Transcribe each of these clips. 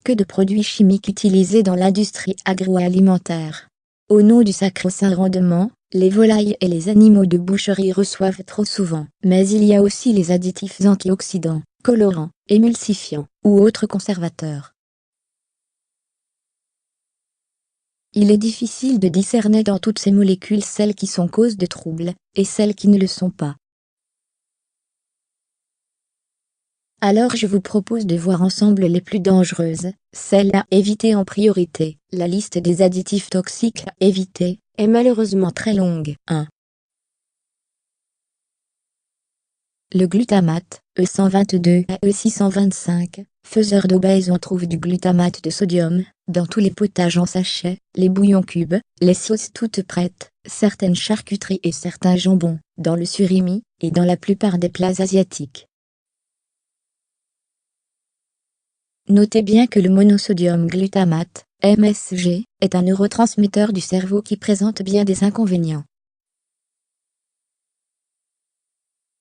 que de produits chimiques utilisés dans l'industrie agroalimentaire. Au nom du sacro-saint rendement, les volailles et les animaux de boucherie reçoivent trop souvent. Mais il y a aussi les additifs antioxydants, colorants, émulsifiants ou autres conservateurs. Il est difficile de discerner dans toutes ces molécules celles qui sont cause de troubles, et celles qui ne le sont pas. Alors je vous propose de voir ensemble les plus dangereuses, celles à éviter en priorité. La liste des additifs toxiques à éviter est malheureusement très longue. 1. Le glutamate, E122 à E625, faiseur d'obèses. On trouve du glutamate de sodium dans tous les potages en sachet, les bouillons cubes, les sauces toutes prêtes, certaines charcuteries et certains jambons, dans le surimi, et dans la plupart des plats asiatiques. Notez bien que le monosodium glutamate, MSG, est un neurotransmetteur du cerveau qui présente bien des inconvénients.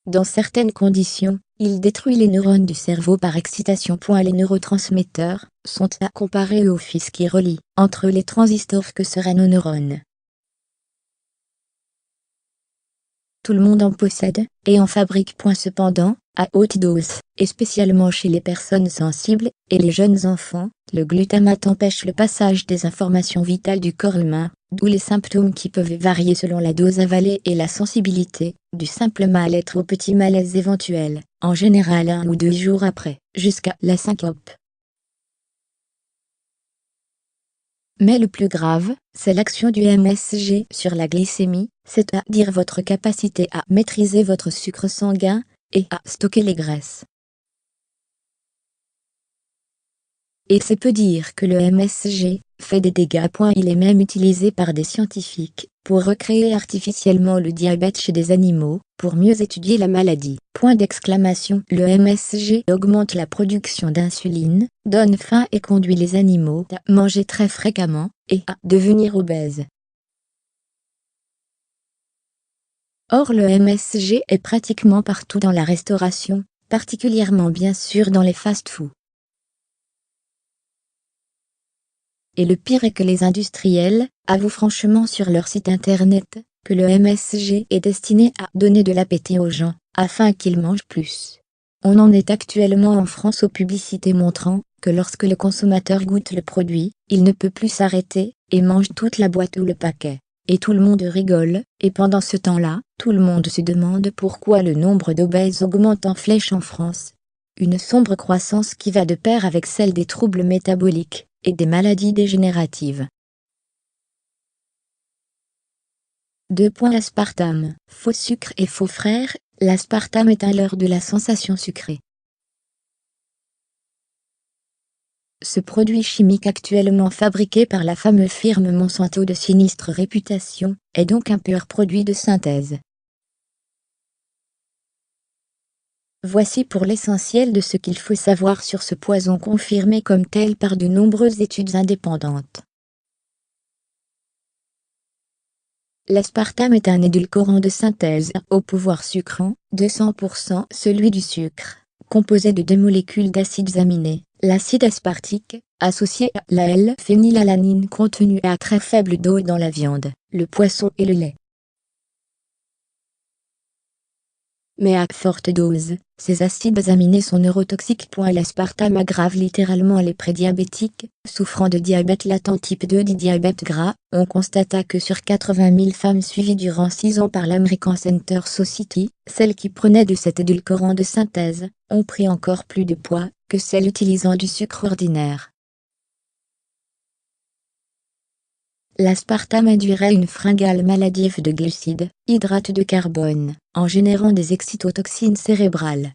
Dans certaines conditions, il détruit les neurones du cerveau par excitation. Les neurotransmetteurs sont à comparer aux fils qui relient entre les transistors que seraient nos neurones. Tout le monde en possède, et en fabrique. Cependant, à haute dose, et spécialement chez les personnes sensibles, et les jeunes enfants, le glutamate empêche le passage des informations vitales du corps humain, d'où les symptômes qui peuvent varier selon la dose avalée et la sensibilité, du simple mal-être au petit malaise éventuel, en général 1 ou 2 jours après, jusqu'à la syncope. Mais le plus grave, c'est l'action du MSG sur la glycémie, c'est-à-dire votre capacité à maîtriser votre sucre sanguin, et à stocker les graisses. Et c'est peu dire que le MSG fait des dégâts. Il est même utilisé par des scientifiques pour recréer artificiellement le diabète chez des animaux, pour mieux étudier la maladie. Le MSG augmente la production d'insuline, donne faim et conduit les animaux à manger très fréquemment, et à devenir obèses. Or le MSG est pratiquement partout dans la restauration, particulièrement bien sûr dans les fast-foods. Et le pire est que les industriels avouent franchement sur leur site internet que le MSG est destiné à donner de l'appétit aux gens, afin qu'ils mangent plus. On en est actuellement en France aux publicités montrant que lorsque le consommateur goûte le produit, il ne peut plus s'arrêter, et mange toute la boîte ou le paquet. Et tout le monde rigole, et pendant ce temps-là, tout le monde se demande pourquoi le nombre d'obèses augmente en flèche en France. Une sombre croissance qui va de pair avec celle des troubles métaboliques et des maladies dégénératives. 2. L'aspartame, faux sucre et faux frère. L'aspartame est un leurre de la sensation sucrée. Ce produit chimique actuellement fabriqué par la fameuse firme Monsanto de sinistre réputation, est donc un pur produit de synthèse. Voici pour l'essentiel de ce qu'il faut savoir sur ce poison confirmé comme tel par de nombreuses études indépendantes. L'aspartame est un édulcorant de synthèse au pouvoir sucrant, de 100% celui du sucre, composé de 2 molécules d'acides aminés, l'acide aspartique, associé à la L-phénylalanine contenue à très faible dose dans la viande, le poisson et le lait. Mais à forte dose, ces acides aminés sont neurotoxiques. L'aspartame aggrave littéralement les prédiabétiques, souffrant de diabète latent type 2 dit diabète gras. On constata que sur 80 000 femmes suivies durant 6 ans par l'American Center Society, celles qui prenaient de cet édulcorant de synthèse, ont pris encore plus de poids que celles utilisant du sucre ordinaire. L'aspartame induirait une fringale maladive de glucides, hydrates de carbone, en générant des excitotoxines cérébrales.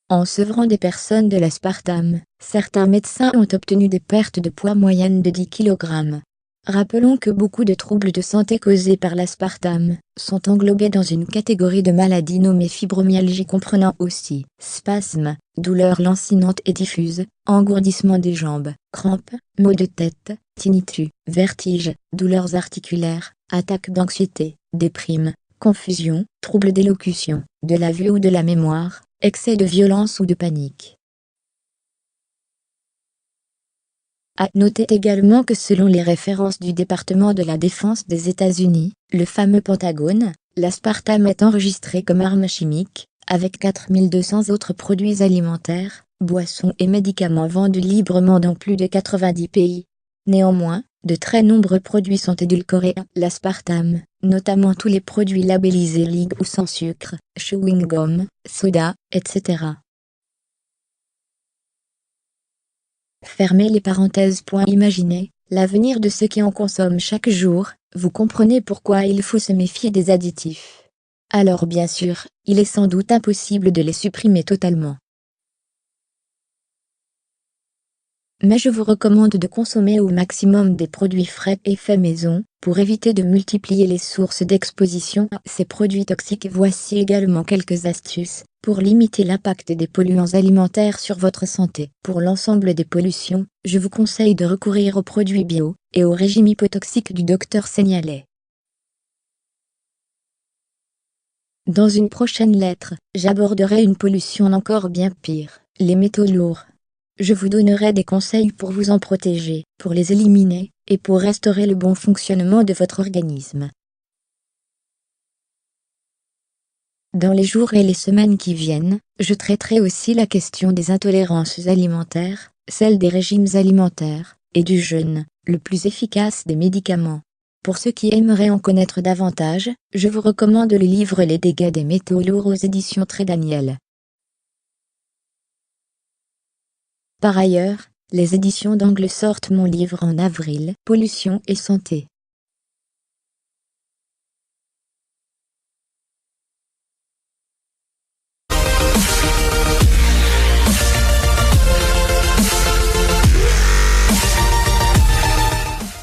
En sevrant des personnes de l'aspartame, certains médecins ont obtenu des pertes de poids moyennes de 10 kg. Rappelons que beaucoup de troubles de santé causés par l'aspartame sont englobés dans une catégorie de maladies nommée fibromyalgie comprenant aussi spasmes, douleurs lancinantes et diffuses, engourdissement des jambes, crampes, maux de tête, tinnitus, vertiges, douleurs articulaires, attaques d'anxiété, déprime, confusion, troubles d'élocution, de la vue ou de la mémoire, excès de violence ou de panique. À noter également que selon les références du département de la Défense des États-Unis, le fameux Pentagone, l'aspartame est enregistré comme arme chimique, avec 4200 autres produits alimentaires, boissons et médicaments vendus librement dans plus de 90 pays. Néanmoins, de très nombreux produits sont édulcorés à l'aspartame, notamment tous les produits labellisés light ou sans sucre, chewing-gum, soda, etc. Fermez les parenthèses. Imaginez l'avenir de ceux qui en consomment chaque jour, vous comprenez pourquoi il faut se méfier des additifs. Alors bien sûr, il est sans doute impossible de les supprimer totalement. Mais je vous recommande de consommer au maximum des produits frais et faits maison, pour éviter de multiplier les sources d'exposition à ces produits toxiques. Voici également quelques astuces pour limiter l'impact des polluants alimentaires sur votre santé. Pour l'ensemble des pollutions, je vous conseille de recourir aux produits bio et au régime hypotoxique du docteur Seignalais. Dans une prochaine lettre, j'aborderai une pollution encore bien pire, les métaux lourds. Je vous donnerai des conseils pour vous en protéger, pour les éliminer, et pour restaurer le bon fonctionnement de votre organisme. Dans les jours et les semaines qui viennent, je traiterai aussi la question des intolérances alimentaires, celle des régimes alimentaires, et du jeûne, le plus efficace des médicaments. Pour ceux qui aimeraient en connaître davantage, je vous recommande le livre Les dégâts des métaux lourds aux éditions Trédaniel. Par ailleurs, les éditions d'Angle sortent mon livre en avril, Pollution et santé.